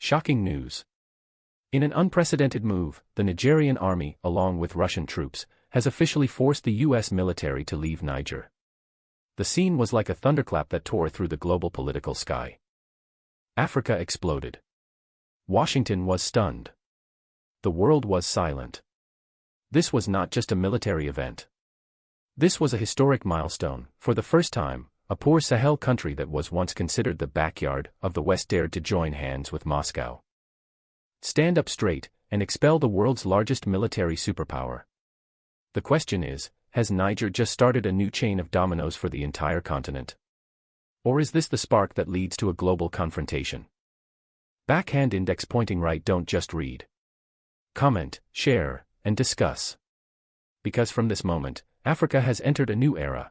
Shocking news. In an unprecedented move, the Nigerian army, along with Russian troops, has officially forced the U.S. military to leave Niger. The scene was like a thunderclap that tore through the global political sky. Africa exploded. Washington was stunned. The world was silent. This was not just a military event. This was a historic milestone. For the first time, a poor Sahel country that was once considered the backyard of the West dared to join hands with Moscow. Stand up straight and expel the world's largest military superpower. The question is, has Niger just started a new chain of dominoes for the entire continent? Or is this the spark that leads to a global confrontation? Backhand index pointing right. Don't just read. Comment, share, and discuss. Because from this moment, Africa has entered a new era.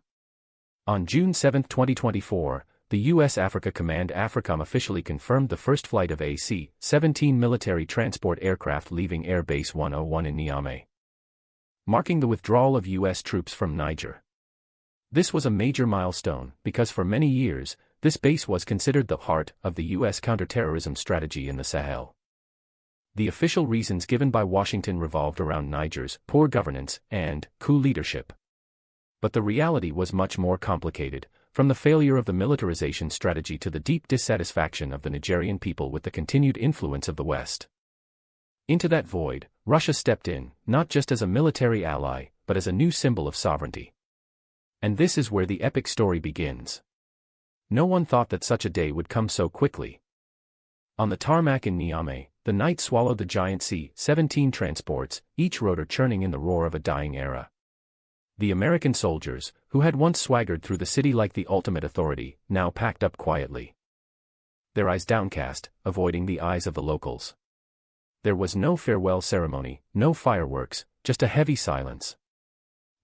On June 7, 2024, the U.S. Africa Command AFRICOM officially confirmed the first flight of AC-17 military transport aircraft leaving Air Base 101 in Niamey, marking the withdrawal of U.S. troops from Niger. This was a major milestone because for many years, this base was considered the heart of the U.S. counterterrorism strategy in the Sahel. The official reasons given by Washington revolved around Niger's poor governance and coup leadership. But the reality was much more complicated, from the failure of the militarization strategy to the deep dissatisfaction of the Nigerian people with the continued influence of the West. Into that void, Russia stepped in, not just as a military ally, but as a new symbol of sovereignty. And this is where the epic story begins. No one thought that such a day would come so quickly. On the tarmac in Niamey, the night swallowed the giant C-17 transports, each rotor churning in the roar of a dying era. The American soldiers, who had once swaggered through the city like the ultimate authority, now packed up quietly. Their eyes downcast, avoiding the eyes of the locals. There was no farewell ceremony, no fireworks, just a heavy silence.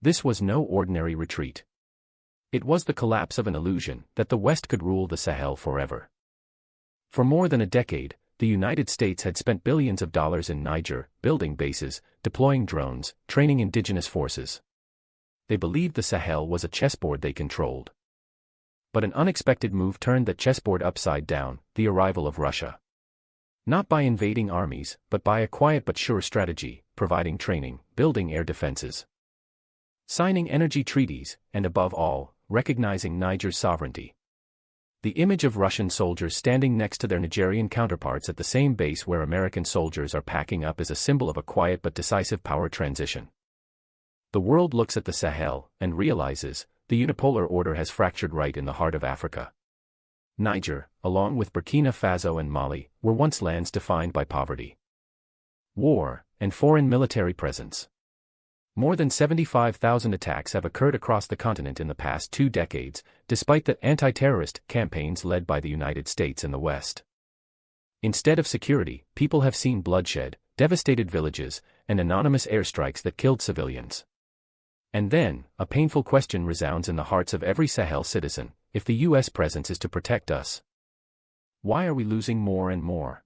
This was no ordinary retreat. It was the collapse of an illusion that the West could rule the Sahel forever. For more than a decade, the United States had spent billions of dollars in Niger, building bases, deploying drones, training indigenous forces. They believed the Sahel was a chessboard they controlled. But an unexpected move turned that chessboard upside down, the arrival of Russia. Not by invading armies, but by a quiet but sure strategy, providing training, building air defenses, signing energy treaties, and above all, recognizing Niger's sovereignty. The image of Russian soldiers standing next to their Nigerian counterparts at the same base where American soldiers are packing up is a symbol of a quiet but decisive power transition. The world looks at the Sahel and realizes the unipolar order has fractured right in the heart of Africa. Niger, along with Burkina Faso and Mali, were once lands defined by poverty, war, and foreign military presence. More than 75,000 attacks have occurred across the continent in the past 2 decades, despite the anti-terrorist campaigns led by the United States and the West. Instead of security, people have seen bloodshed, devastated villages, and anonymous airstrikes that killed civilians. And then, a painful question resounds in the hearts of every Sahel citizen: if the U.S. presence is to protect us, why are we losing more and more?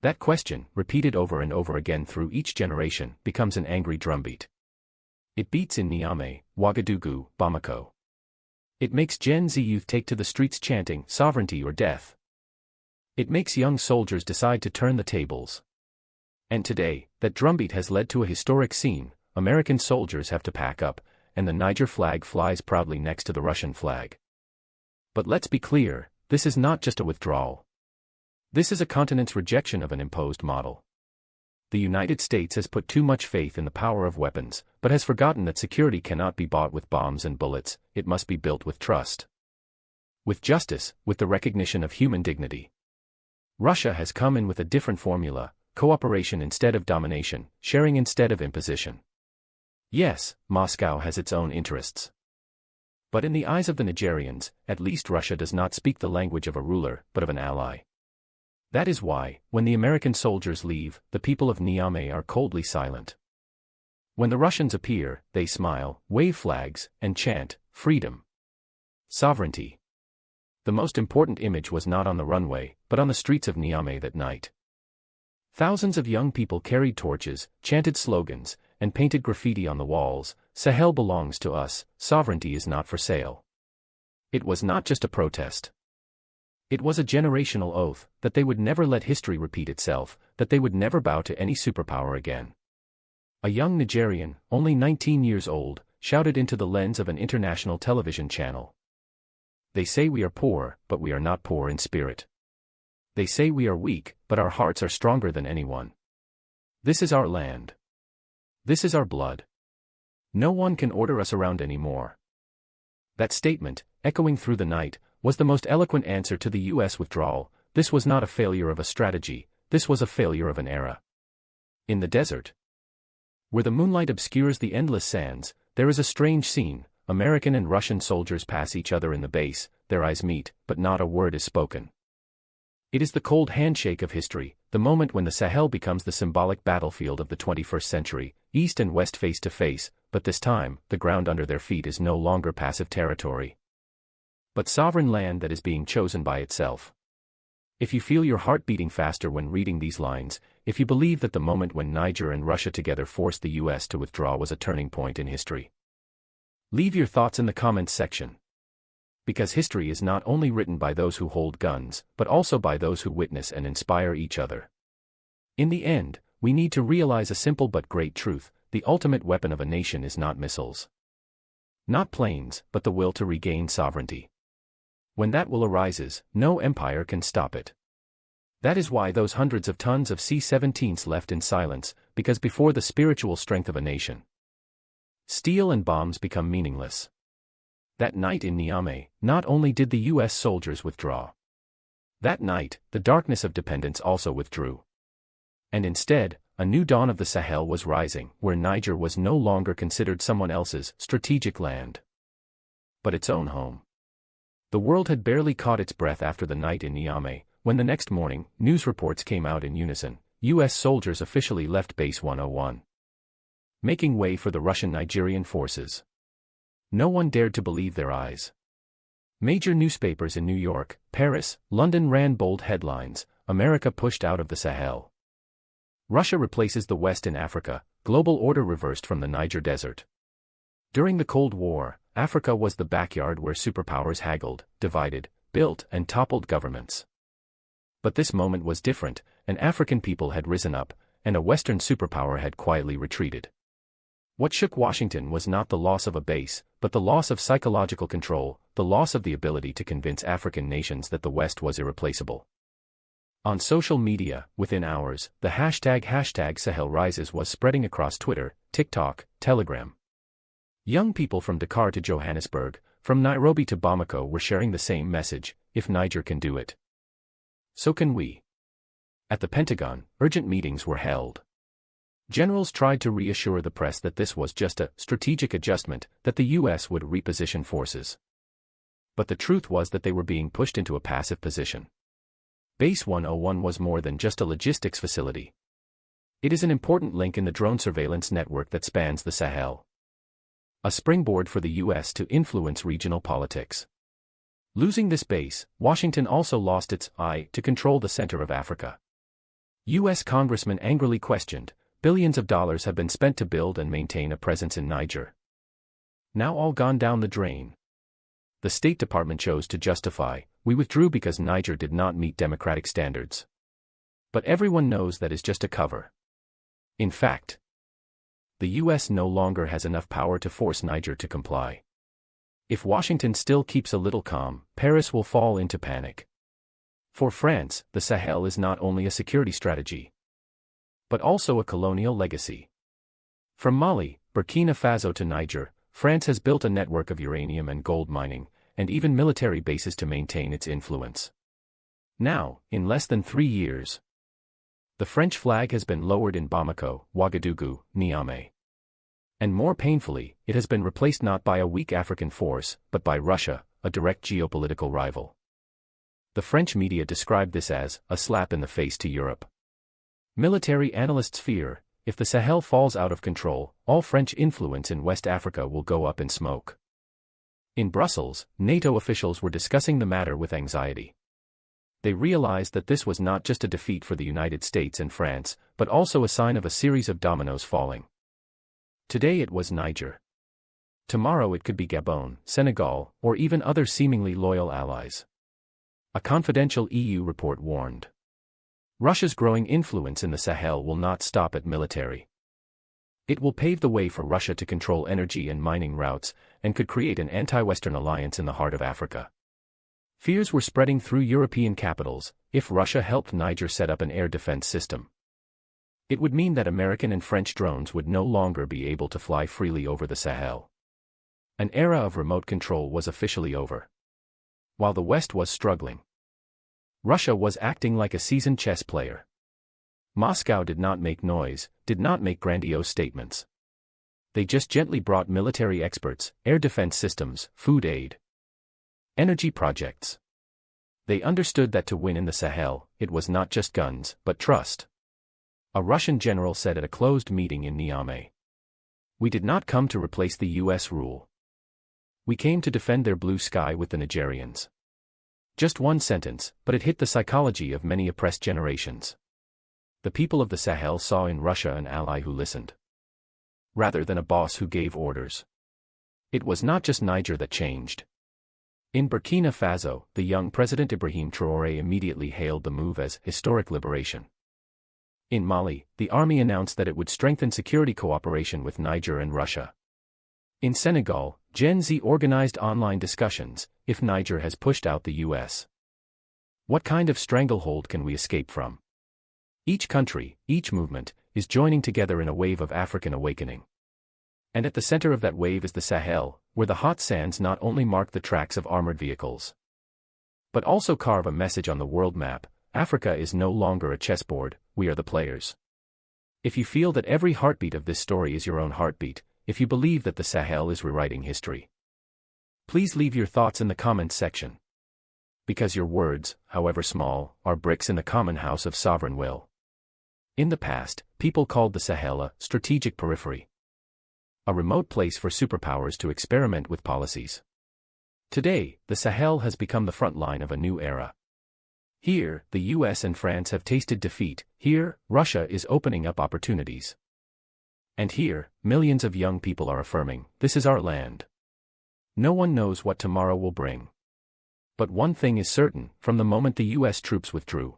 That question, repeated over and over again through each generation, becomes an angry drumbeat. It beats in Niamey, Ouagadougou, Bamako. It makes Gen Z youth take to the streets chanting, "Sovereignty or death." It makes young soldiers decide to turn the tables. And today, that drumbeat has led to a historic scene. American soldiers have to pack up, and the Niger flag flies proudly next to the Russian flag. But let's be clear, this is not just a withdrawal. This is a continent's rejection of an imposed model. The United States has put too much faith in the power of weapons, but has forgotten that security cannot be bought with bombs and bullets, it must be built with trust. With justice, with the recognition of human dignity. Russia has come in with a different formula: cooperation instead of domination, sharing instead of imposition. Yes, Moscow has its own interests. But in the eyes of the Nigerians, at least Russia does not speak the language of a ruler, but of an ally. That is why, when the American soldiers leave, the people of Niamey are coldly silent. When the Russians appear, they smile, wave flags, and chant, "Freedom. Sovereignty." The most important image was not on the runway, but on the streets of Niamey that night. Thousands of young people carried torches, chanted slogans, and painted graffiti on the walls: "Sahel belongs to us, sovereignty is not for sale." It was not just a protest. It was a generational oath that they would never let history repeat itself, that they would never bow to any superpower again. A young Nigerian, only 19 years old, shouted into the lens of an international television channel. They say we are poor, but we are not poor in spirit. They say we are weak, but our hearts are stronger than anyone. This is our land. This is our blood. No one can order us around anymore. That statement, echoing through the night, was the most eloquent answer to the U.S. withdrawal. This was not a failure of a strategy, this was a failure of an era. In the desert, where the moonlight obscures the endless sands, there is a strange scene. American and Russian soldiers pass each other in the base, their eyes meet, but not a word is spoken. It is the cold handshake of history, the moment when the Sahel becomes the symbolic battlefield of the 21st century, east and west face to face, but this time, the ground under their feet is no longer passive territory, but sovereign land that is being chosen by itself. If you feel your heart beating faster when reading these lines, if you believe that the moment when Niger and Russia together forced the U.S. to withdraw was a turning point in history, leave your thoughts in the comments section. Because history is not only written by those who hold guns, but also by those who witness and inspire each other. In the end, we need to realize a simple but great truth: the ultimate weapon of a nation is not missiles, not planes, but the will to regain sovereignty. When that will arises, no empire can stop it. That is why those hundreds of tons of C-17s left in silence, because before the spiritual strength of a nation, steel and bombs become meaningless. That night in Niamey, not only did the U.S. soldiers withdraw. That night, the darkness of dependence also withdrew. And instead, a new dawn of the Sahel was rising, where Niger was no longer considered someone else's strategic land, but its own home. The world had barely caught its breath after the night in Niamey, when the next morning, news reports came out in unison: U.S. soldiers officially left Base 101, making way for the Russian Nigerian forces. No one dared to believe their eyes. Major newspapers in New York, Paris, London ran bold headlines: America pushed out of the Sahel. Russia replaces the West in Africa, global order reversed from the Niger Desert. During the Cold War, Africa was the backyard where superpowers haggled, divided, built, and toppled governments. But this moment was different. An African people had risen up, and a Western superpower had quietly retreated. What shook Washington was not the loss of a base, but the loss of psychological control, the loss of the ability to convince African nations that the West was irreplaceable. On social media, within hours, the hashtag #SahelRises was spreading across Twitter, TikTok, Telegram. Young people from Dakar to Johannesburg, from Nairobi to Bamako were sharing the same message: if Niger can do it, so can we. At the Pentagon, urgent meetings were held. Generals tried to reassure the press that this was just a strategic adjustment, that the U.S. would reposition forces. But the truth was that they were being pushed into a passive position. Base 101 was more than just a logistics facility. It is an important link in the drone surveillance network that spans the Sahel. A springboard for the U.S. to influence regional politics. Losing this base, Washington also lost its eye to control the center of Africa. U.S. congressmen angrily questioned: billions of dollars have been spent to build and maintain a presence in Niger. Now all gone down the drain. The State Department chose to justify: we withdrew because Niger did not meet democratic standards. But everyone knows that is just a cover. In fact, the U.S. no longer has enough power to force Niger to comply. If Washington still keeps a little calm, Paris will fall into panic. For France, the Sahel is not only a security strategy, but also a colonial legacy. From Mali, Burkina Faso to Niger, France has built a network of uranium and gold mining, and even military bases to maintain its influence. Now, in less than 3 years, the French flag has been lowered in Bamako, Ouagadougou, Niamey. And more painfully, it has been replaced not by a weak African force, but by Russia, a direct geopolitical rival. The French media described this as a slap in the face to Europe. Military analysts fear, if the Sahel falls out of control, all French influence in West Africa will go up in smoke. In Brussels, NATO officials were discussing the matter with anxiety. They realized that this was not just a defeat for the United States and France, but also a sign of a series of dominoes falling. Today it was Niger. Tomorrow it could be Gabon, Senegal, or even other seemingly loyal allies. A confidential EU report warned. Russia's growing influence in the Sahel will not stop at military. It will pave the way for Russia to control energy and mining routes, and could create an anti-Western alliance in the heart of Africa. Fears were spreading through European capitals. If Russia helped Niger set up an air defense system, it would mean that American and French drones would no longer be able to fly freely over the Sahel. An era of remote control was officially over. While the West was struggling, Russia was acting like a seasoned chess player. Moscow did not make noise, did not make grandiose statements. They just gently brought military experts, air defense systems, food aid, energy projects. They understood that to win in the Sahel, it was not just guns, but trust. A Russian general said at a closed meeting in Niamey, "We did not come to replace the US rule. We came to defend their blue sky with the Nigerians." Just one sentence, but it hit the psychology of many oppressed generations. The people of the Sahel saw in Russia an ally who listened, rather than a boss who gave orders. It was not just Niger that changed. In Burkina Faso, the young President Ibrahim Traoré immediately hailed the move as historic liberation. In Mali, the army announced that it would strengthen security cooperation with Niger and Russia. In Senegal, Gen Z organized online discussions. If Niger has pushed out the US, what kind of stranglehold can we escape from? Each country, each movement, is joining together in a wave of African awakening. And at the center of that wave is the Sahel, where the hot sands not only mark the tracks of armored vehicles, but also carve a message on the world map. Africa is no longer a chessboard, we are the players. If you feel that every heartbeat of this story is your own heartbeat, if you believe that the Sahel is rewriting history, please leave your thoughts in the comments section. Because your words, however small, are bricks in the common house of sovereign will. In the past, people called the Sahel a strategic periphery, a remote place for superpowers to experiment with policies. Today, the Sahel has become the front line of a new era. Here, the US and France have tasted defeat. Here, Russia is opening up opportunities. And here, millions of young people are affirming, this is our land. No one knows what tomorrow will bring. But one thing is certain, from the moment the US troops withdrew,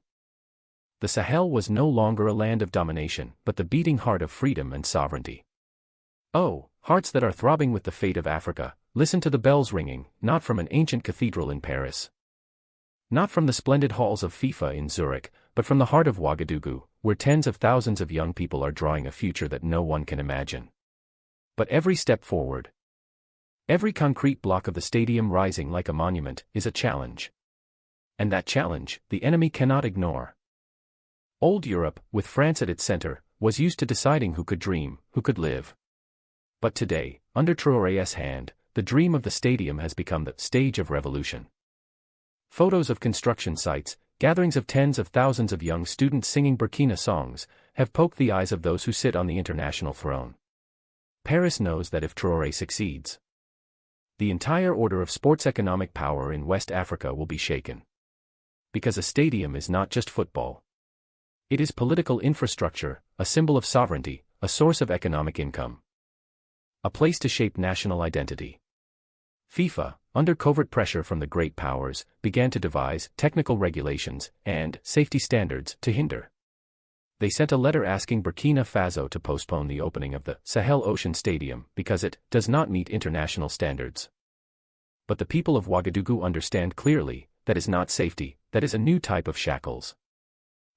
the Sahel was no longer a land of domination, but the beating heart of freedom and sovereignty. Oh, hearts that are throbbing with the fate of Africa, listen to the bells ringing, not from an ancient cathedral in Paris, not from the splendid halls of FIFA in Zurich, but from the heart of Ouagadougou, where tens of thousands of young people are drawing a future that no one can imagine. But every step forward, every concrete block of the stadium rising like a monument, is a challenge. And that challenge, the enemy cannot ignore. Old Europe, with France at its center, was used to deciding who could dream, who could live. But today, under Traoré's hand, the dream of the stadium has become the stage of revolution. Photos of construction sites, gatherings of tens of thousands of young students singing Burkina songs, have poked the eyes of those who sit on the international throne. Paris knows that if Traoré succeeds, the entire order of sports economic power in West Africa will be shaken. Because a stadium is not just football. It is political infrastructure, a symbol of sovereignty, a source of economic income, a place to shape national identity. FIFA, under covert pressure from the great powers, began to devise technical regulations and safety standards to hinder. They sent a letter asking Burkina Faso to postpone the opening of the Sahel Ocean Stadium because it does not meet international standards. But the people of Ouagadougou understand clearly, that is not safety, that is a new type of shackles.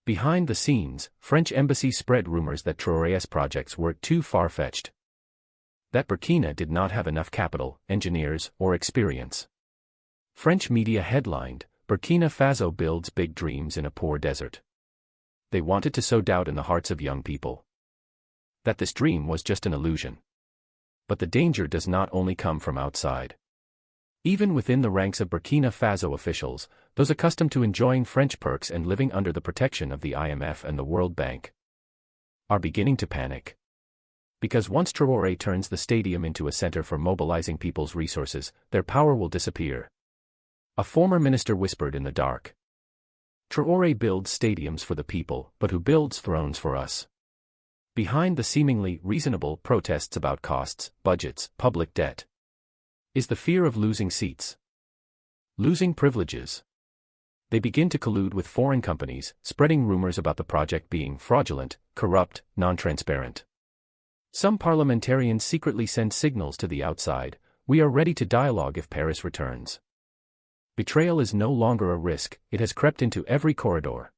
Behind the scenes, French embassies spread rumors that Traoré's projects were too far-fetched, that Burkina did not have enough capital, engineers, or experience. French media headlined, Burkina Faso builds big dreams in a poor desert. They wanted to sow doubt in the hearts of young people, that this dream was just an illusion. But the danger does not only come from outside. Even within the ranks of Burkina Faso officials, those accustomed to enjoying French perks and living under the protection of the IMF and the World Bank, are beginning to panic. Because once Traoré turns the stadium into a center for mobilizing people's resources, their power will disappear. A former minister whispered in the dark. Traoré builds stadiums for the people, but who builds thrones for us? Behind the seemingly reasonable protests about costs, budgets, public debt, is the fear of losing seats, losing privileges. They begin to collude with foreign companies, spreading rumors about the project being fraudulent, corrupt, non-transparent. Some parliamentarians secretly send signals to the outside: we are ready to dialogue if Paris returns. Betrayal is no longer a risk, it has crept into every corridor.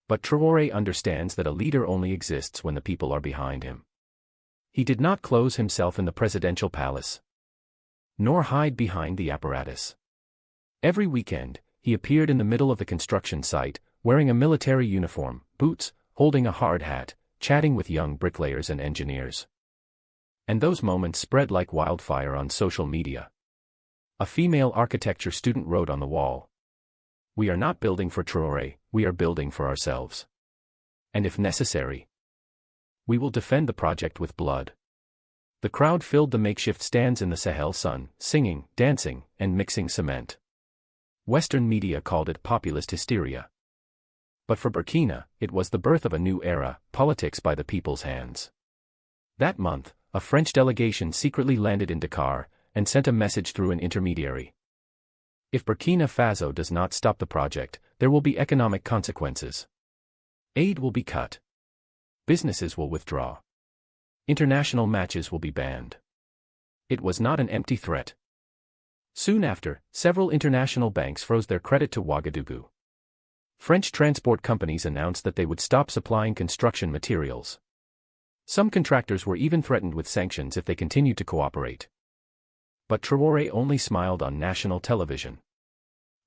But Traoré understands that a leader only exists when the people are behind him. He did not close himself in the presidential palace, nor hide behind the apparatus. Every weekend, he appeared in the middle of the construction site, wearing a military uniform, boots, holding a hard hat, chatting with young bricklayers and engineers. And those moments spread like wildfire on social media. A female architecture student wrote on the wall, "We are not building for Traoré, we are building for ourselves. And if necessary, we will defend the project with blood." The crowd filled the makeshift stands in the Sahel sun, singing, dancing, and mixing cement. Western media called it populist hysteria. But for Burkina, it was the birth of a new era, politics by the people's hands. That month, a French delegation secretly landed in Dakar, and sent a message through an intermediary. If Burkina Faso does not stop the project, there will be economic consequences. Aid will be cut. Businesses will withdraw. International matches will be banned. It was not an empty threat. Soon after, several international banks froze their credit to Ouagadougou. French transport companies announced that they would stop supplying construction materials. Some contractors were even threatened with sanctions if they continued to cooperate. But Traoré only smiled on national television.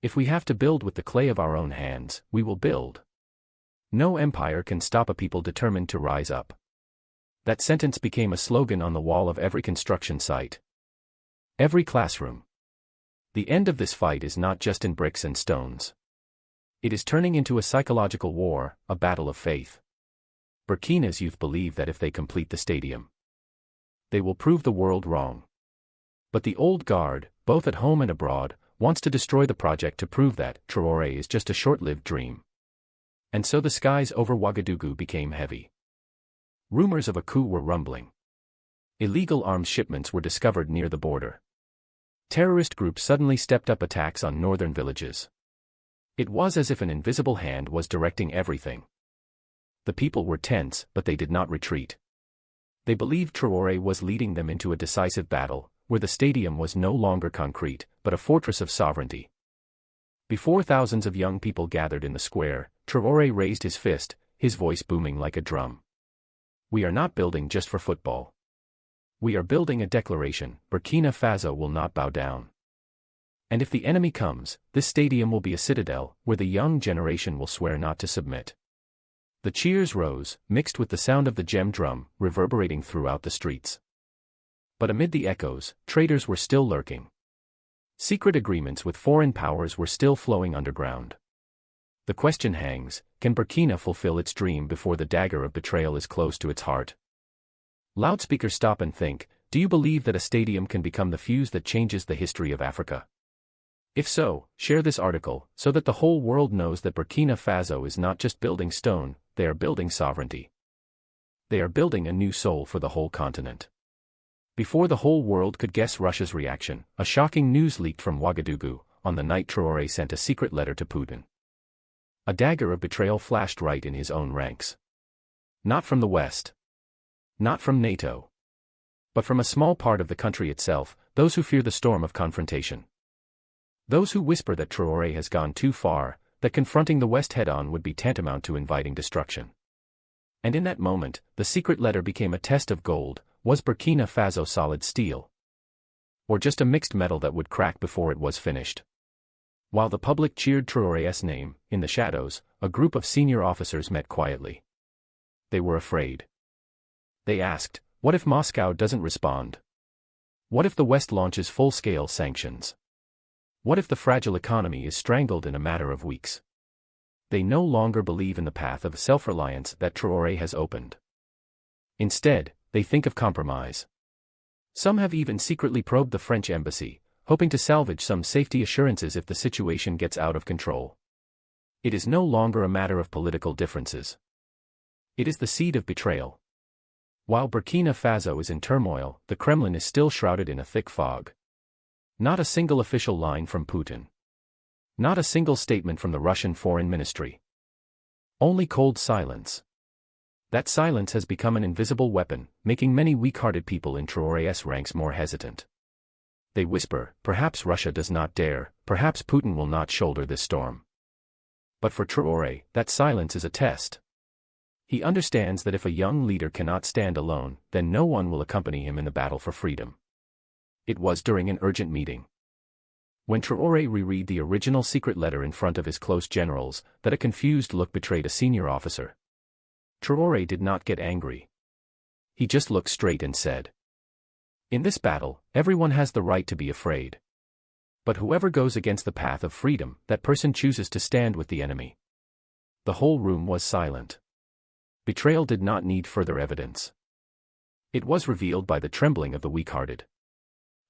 "If we have to build with the clay of our own hands, we will build. No empire can stop a people determined to rise up." That sentence became a slogan on the wall of every construction site, every classroom. The end of this fight is not just in bricks and stones. It is turning into a psychological war, a battle of faith. Burkina's youth believe that if they complete the stadium, they will prove the world wrong. But the old guard, both at home and abroad, wants to destroy the project to prove that Traoré is just a short-lived dream. And so the skies over Ouagadougou became heavy. Rumors of a coup were rumbling. Illegal arms shipments were discovered near the border. Terrorist groups suddenly stepped up attacks on northern villages. It was as if an invisible hand was directing everything. The people were tense, but they did not retreat. They believed Traoré was leading them into a decisive battle, where the stadium was no longer concrete, but a fortress of sovereignty. Before thousands of young people gathered in the square, Traoré raised his fist, his voice booming like a drum. "We are not building just for football. We are building a declaration: Burkina Faso will not bow down. And if the enemy comes, this stadium will be a citadel, where the young generation will swear not to submit." The cheers rose, mixed with the sound of the gem drum, reverberating throughout the streets. But amid the echoes, traitors were still lurking. Secret agreements with foreign powers were still flowing underground. The question hangs: can Burkina fulfill its dream before the dagger of betrayal is close to its heart? Loudspeakers stop and think: do you believe that a stadium can become the fuse that changes the history of Africa? If so, share this article, so that the whole world knows that Burkina Faso is not just building stone, they are building sovereignty. They are building a new soul for the whole continent. Before the whole world could guess Russia's reaction, a shocking news leaked from Ouagadougou, on the night Traoré sent a secret letter to Putin. A dagger of betrayal flashed right in his own ranks. Not from the West. Not from NATO. But from a small part of the country itself, those who fear the storm of confrontation. Those who whisper that Traoré has gone too far, that confronting the West head-on would be tantamount to inviting destruction. And in that moment, the secret letter became a test of gold: was Burkina Faso solid steel? Or just a mixed metal that would crack before it was finished? While the public cheered Traoré's name, in the shadows, a group of senior officers met quietly. They were afraid. They asked, what if Moscow doesn't respond? What if the West launches full-scale sanctions? What if the fragile economy is strangled in a matter of weeks? They no longer believe in the path of self-reliance that Traoré has opened. Instead, they think of compromise. Some have even secretly probed the French embassy, hoping to salvage some safety assurances if the situation gets out of control. It is no longer a matter of political differences. It is the seed of betrayal. While Burkina Faso is in turmoil, the Kremlin is still shrouded in a thick fog. Not a single official line from Putin. Not a single statement from the Russian Foreign Ministry. Only cold silence. That silence has become an invisible weapon, making many weak-hearted people in Traoré's ranks more hesitant. They whisper, perhaps Russia does not dare, perhaps Putin will not shoulder this storm. But for Traoré, that silence is a test. He understands that if a young leader cannot stand alone, then no one will accompany him in the battle for freedom. It was during an urgent meeting, when Traoré reread the original secret letter in front of his close generals, that a confused look betrayed a senior officer. Traoré did not get angry. He just looked straight and said, "In this battle, everyone has the right to be afraid. But whoever goes against the path of freedom, that person chooses to stand with the enemy." The whole room was silent. Betrayal did not need further evidence. It was revealed by the trembling of the weak-hearted.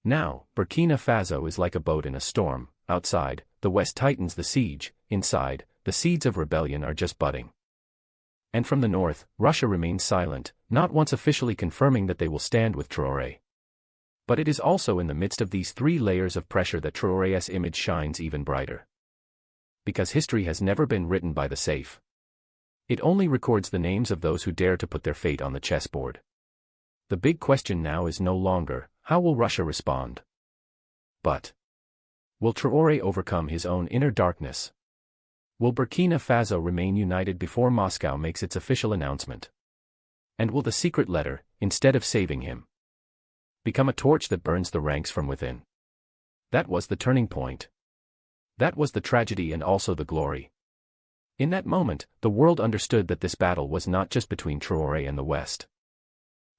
Now, Burkina Faso is like a boat in a storm. Outside, the West tightens the siege. Inside, the seeds of rebellion are just budding. And from the north, Russia remains silent, not once officially confirming that they will stand with Traoré. But it is also in the midst of these three layers of pressure that Traoré's image shines even brighter. Because history has never been written by the safe. It only records the names of those who dare to put their fate on the chessboard. The big question now is no longer, how will Russia respond? But, will Traoré overcome his own inner darkness? Will Burkina Faso remain united before Moscow makes its official announcement? And will the secret letter, instead of saving him, become a torch that burns the ranks from within? That was the turning point. That was the tragedy and also the glory. In that moment, the world understood that this battle was not just between Traoré and the West.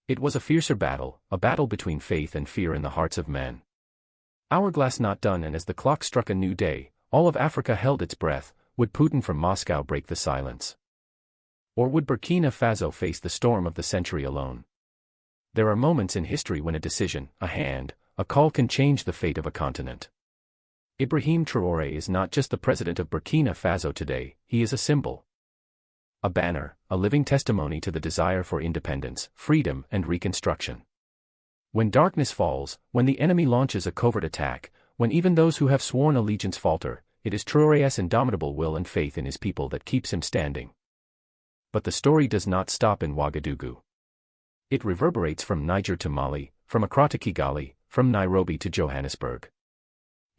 It was a fiercer battle, a battle between faith and fear in the hearts of men. Hourglass not done, and as the clock struck a new day, all of Africa held its breath. Would Putin from Moscow break the silence? Or would Burkina Faso face the storm of the century alone? There are moments in history when a decision, a hand, a call can change the fate of a continent. Ibrahim Traoré is not just the president of Burkina Faso today, he is a symbol. A banner, a living testimony to the desire for independence, freedom, and reconstruction. When darkness falls, when the enemy launches a covert attack, when even those who have sworn allegiance falter, it is Traoré's indomitable will and faith in his people that keeps him standing. But the story does not stop in Ouagadougou. It reverberates from Niger to Mali, from Accra to Kigali, from Nairobi to Johannesburg.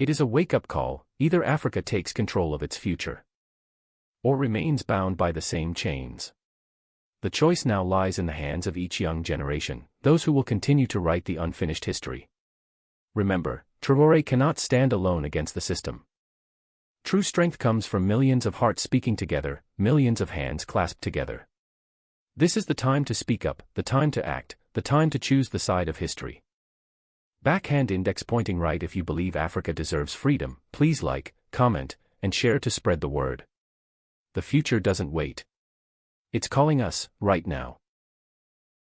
It is a wake-up call: either Africa takes control of its future, or remains bound by the same chains. The choice now lies in the hands of each young generation, those who will continue to write the unfinished history. Remember, Traoré cannot stand alone against the system. True strength comes from millions of hearts speaking together, millions of hands clasped together. This is the time to speak up, the time to act, the time to choose the side of history. Backhand index pointing right. If you believe Africa deserves freedom, please like, comment, and share to spread the word. The future doesn't wait. It's calling us, right now.